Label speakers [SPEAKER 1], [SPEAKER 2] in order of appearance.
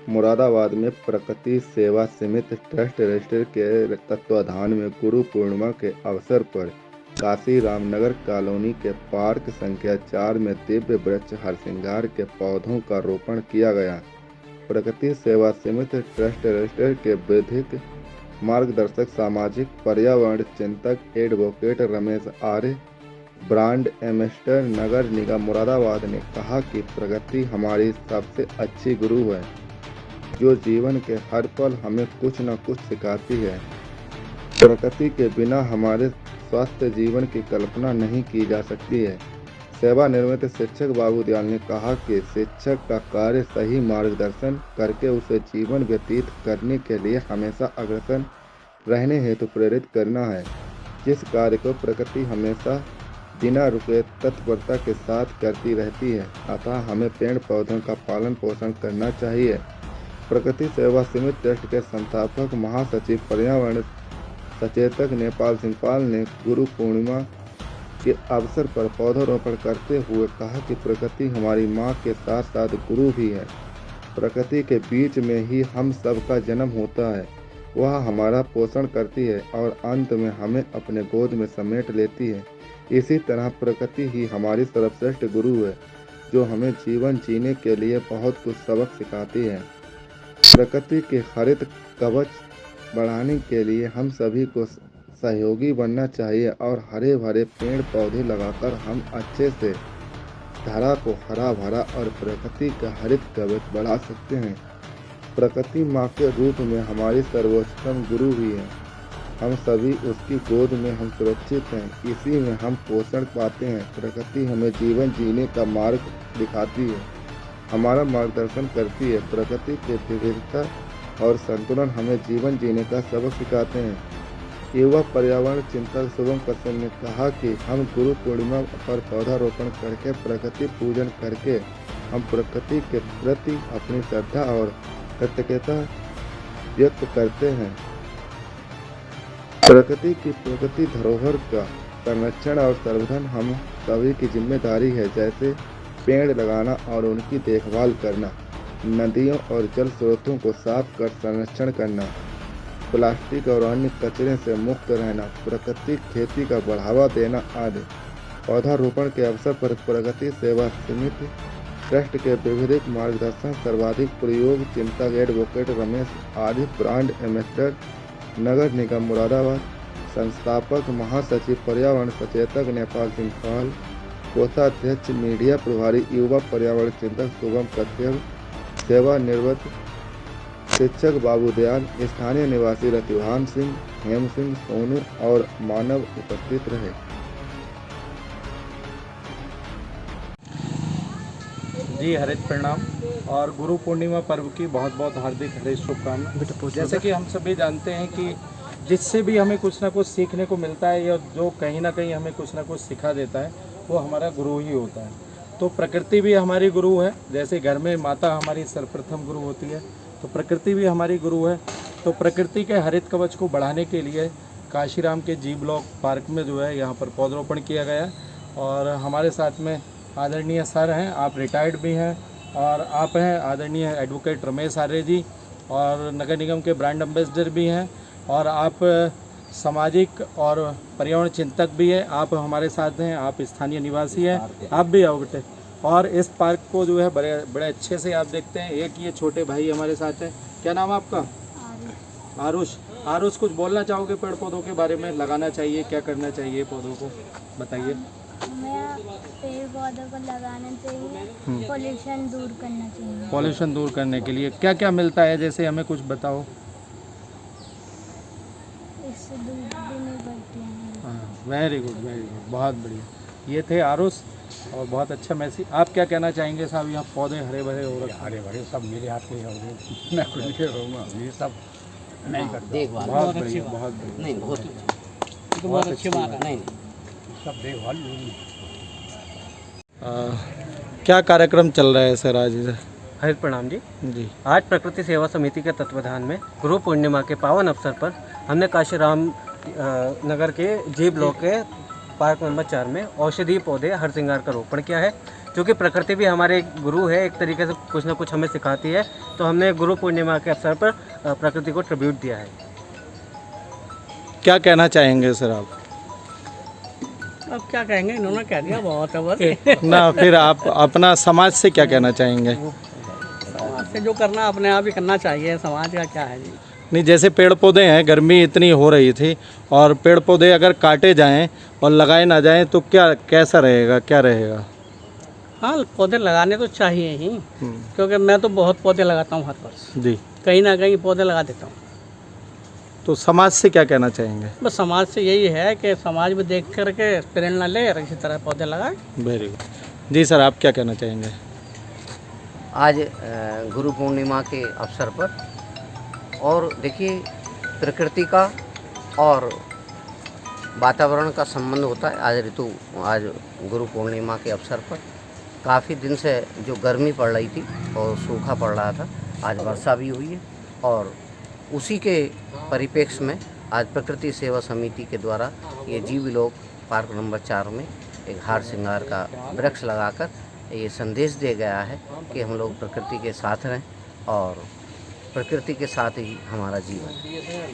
[SPEAKER 1] मुरादाबाद में प्रकृति सेवा समिति ट्रस्ट रजिस्टर के तत्वाधान में गुरु पूर्णिमा के अवसर पर काशी रामनगर कॉलोनी के पार्क संख्या 4 में दिव्य वृक्ष हरसिंगार के पौधों का रोपण किया गया। प्रकृति सेवा समिति ट्रस्ट रजिस्टर के विधिक मार्गदर्शक सामाजिक पर्यावरण चिंतक एडवोकेट रमेश आर्य, ब्रांड एम्बेसडर नगर निगम मुरादाबाद ने कहा कि प्रकृति हमारी सबसे अच्छी गुरु है, जो जीवन के हर पल हमें कुछ न कुछ सिखाती है। प्रकृति के बिना हमारे स्वस्थ जीवन की कल्पना नहीं की जा सकती है। सेवानिवृत्त शिक्षक बाबू दयाल ने कहा कि शिक्षक का कार्य सही मार्गदर्शन करके उसे जीवन व्यतीत करने के लिए हमेशा अग्रसर रहने हेतु प्रेरित करना है, जिस कार्य को प्रकृति हमेशा बिना रुके तत्परता के साथ करती रहती है। अतः हमें पेड़ पौधों का पालन पोषण करना चाहिए। प्रकृति सेवा समिति ट्रस्ट के संस्थापक महासचिव पर्यावरण सचेतक नेपाल सिंह पाल ने गुरु पूर्णिमा के अवसर पर पौधारोपण करते हुए कहा कि प्रकृति हमारी माँ के साथ साथ गुरु भी है। प्रकृति के बीच में ही हम सबका जन्म होता है, वह हमारा पोषण करती है और अंत में हमें अपने गोद में समेट लेती है। इसी तरह प्रकृति ही हमारी सर्वश्रेष्ठ गुरु है, जो हमें जीवन जीने के लिए बहुत कुछ सबक सिखाती है। प्रकृति के हरित कवच बढ़ाने के लिए हम सभी को सहयोगी बनना चाहिए और हरे भरे पेड़ पौधे लगाकर हम अच्छे से धरा को हरा भरा और प्रकृति का हरित कवच बढ़ा सकते हैं। प्रकृति माँ के रूप में हमारी सर्वोच्चतम गुरु भी है। हम सभी उसकी गोद में हम सुरक्षित हैं, इसी में हम पोषण पाते हैं। प्रकृति हमें जीवन जीने का मार्ग दिखाती है, हमारा मार्गदर्शन करती है। प्रकृति के विविधता और संतुलन हमें जीवन जीने का सबक सिखाते हैं। युवा पर्यावरण चिंतक शुभम कश्यप ने कहा कि हम गुरु पूर्णिमा पर पौधारोपण करके प्रकृति पूजन करके हम प्रकृति के प्रति अपनी श्रद्धा और कृतज्ञता व्यक्त करते हैं। प्रकृति धरोहर का संरक्षण और संवर्धन हम सभी की जिम्मेदारी है, जैसे पेड़ लगाना और उनकी देखभाल करना, नदियों और जल स्रोतों को साफ कर संरक्षण करना, प्लास्टिक और अन्य कचरे से मुक्त रहना, प्राकृतिक खेती का बढ़ावा देना आदि। पौधारोपण के अवसर पर प्रकृति सेवा समिति ट्रस्ट के विविध मार्गदर्शन सर्वाधिक प्रयोग चिंतक एडवोकेट रमेश आर्य, ब्रांड एम्बेसडर नगर निगम मुरादाबाद, संस्थापक महासचिव पर्यावरण सचेतक नेपाल सिंह पाल, कोषाध्यक्ष मीडिया प्रभारी युवा पर्यावरण चिंतक शुभम कश्यप, सेवानिवृत्त शिक्षक बाबू दयाल, स्थानीय निवासी रतिभान सिंह, हेम सिंह, सोनू और मानव उपस्थित रहे।
[SPEAKER 2] जी हरित प्रणाम और गुरु पूर्णिमा पर्व की बहुत बहुत हार्दिक हृदय शुभकामनाएं। जैसे कि हम सभी जानते हैं कि जिससे भी हमें कुछ ना कुछ सीखने को मिलता है या जो कहीं ना कहीं हमें कुछ ना कुछ सिखा देता है, वो हमारा गुरु ही होता है। तो प्रकृति भी हमारी गुरु है। जैसे घर में माता हमारी सर्वप्रथम गुरु होती है, तो प्रकृति भी हमारी गुरु है। तो प्रकृति के हरित कवच को बढ़ाने के लिए काशीराम के जी ब्लॉक पार्क में जो है यहाँ पर पौधरोपण किया गया और हमारे साथ में आदरणीय सर हैं, आप रिटायर्ड भी हैं, और आप हैं आदरणीय एडवोकेट रमेश आर्य जी, और नगर निगम के ब्रांड एम्बेसडर भी हैं, और आप सामाजिक और पर्यावरण चिंतक भी हैं। आप हमारे साथ हैं, आप स्थानीय निवासी हैं, आप भी आओ बेटे। और इस पार्क को जो है बड़े अच्छे से आप देखते हैं। एक ये छोटे भाई हमारे साथ हैं, क्या नाम है आपका? आरुष। आरुष, कुछ बोलना चाहोगे पेड़ पौधों के बारे में? लगाना चाहिए, क्या करना चाहिए पौधों को, बताइए।
[SPEAKER 3] पेड़ पौधों को लगाना चाहिए, पोल्यूशन दूर करना चाहिए।
[SPEAKER 2] पोल्यूशन दूर करने के लिए क्या क्या मिलता है, जैसे हमें कुछ बताओ।
[SPEAKER 3] इससे धूप भी नहीं बढ़ती है।
[SPEAKER 2] हाँ, वेरी गुड, बहुत बढ़िया। ये थे आरुष और बहुत अच्छा मैसेज। आप क्या कहना चाहेंगे साहब? यहाँ पौधे हरे भरे हो रहे,
[SPEAKER 4] हरे भरे सब मेरे हाथ में होंगे, मैं कुछ नहीं करूँगा, ये सब नहीं करता।
[SPEAKER 5] देखभाल
[SPEAKER 2] बहुत बढ़िया, बहुत बढ़िया,
[SPEAKER 5] नहीं, बहुत अच्छी बात है। नहीं
[SPEAKER 4] सब देखभाल।
[SPEAKER 2] क्या कार्यक्रम चल रहा है सर आज इधर?
[SPEAKER 6] हरित प्रणाम जी।
[SPEAKER 2] जी,
[SPEAKER 6] आज प्रकृति सेवा समिति के तत्वाधान में गुरु पूर्णिमा के पावन अवसर पर हमने काशीराम नगर के जी ब्लॉक के पार्क नंबर 4 में औषधीय पौधे हर श्रृंगार का रोपण किया है, क्योंकि प्रकृति भी हमारे गुरु है, एक तरीके से कुछ ना कुछ हमें सिखाती है। तो हमने गुरु पूर्णिमा के अवसर पर प्रकृति को ट्रिब्यूट दिया है।
[SPEAKER 2] क्या कहना चाहेंगे सर आप?
[SPEAKER 5] अब क्या कहेंगे, इन्होंने कह दिया बहुत है बस।
[SPEAKER 2] ना फिर आप अपना समाज से क्या कहना चाहेंगे?
[SPEAKER 5] समाज से जो करना अपने आप ही करना चाहिए, समाज का क्या है जी।
[SPEAKER 2] नहीं, जैसे पेड़ पौधे हैं, गर्मी इतनी हो रही थी और पेड़ पौधे अगर काटे जाएं और लगाए ना जाएं तो क्या कैसा रहेगा, क्या रहेगा?
[SPEAKER 5] हाँ, पौधे लगाने तो चाहिए ही, क्योंकि मैं तो बहुत पौधे लगाता हूँ हर वर्ष,
[SPEAKER 2] जी।
[SPEAKER 5] कहीं ना कहीं पौधे लगा देता हूँ।
[SPEAKER 2] तो समाज से क्या कहना चाहेंगे?
[SPEAKER 5] बस समाज से यही है कि समाज में देख करके प्रेरणा ले और इसी तरह पौधे लगाए।
[SPEAKER 2] Very good. जी सर, आप क्या कहना चाहेंगे?
[SPEAKER 7] आज गुरु पूर्णिमा के अवसर पर, और देखिए प्रकृति का और वातावरण का संबंध होता है। आज गुरु पूर्णिमा के अवसर पर काफ़ी दिन से जो गर्मी पड़ रही थी और सूखा पड़ रहा था, आज वर्षा भी हुई है। और उसी के परिप्रेक्ष्य में आज प्रकृति सेवा समिति के द्वारा ये जीव लोग पार्क नंबर 4 में एक हार श्रृंगार का वृक्ष लगाकर ये संदेश दिया गया है कि हम लोग प्रकृति के साथ रहें और प्रकृति के साथ ही हमारा जीवन है।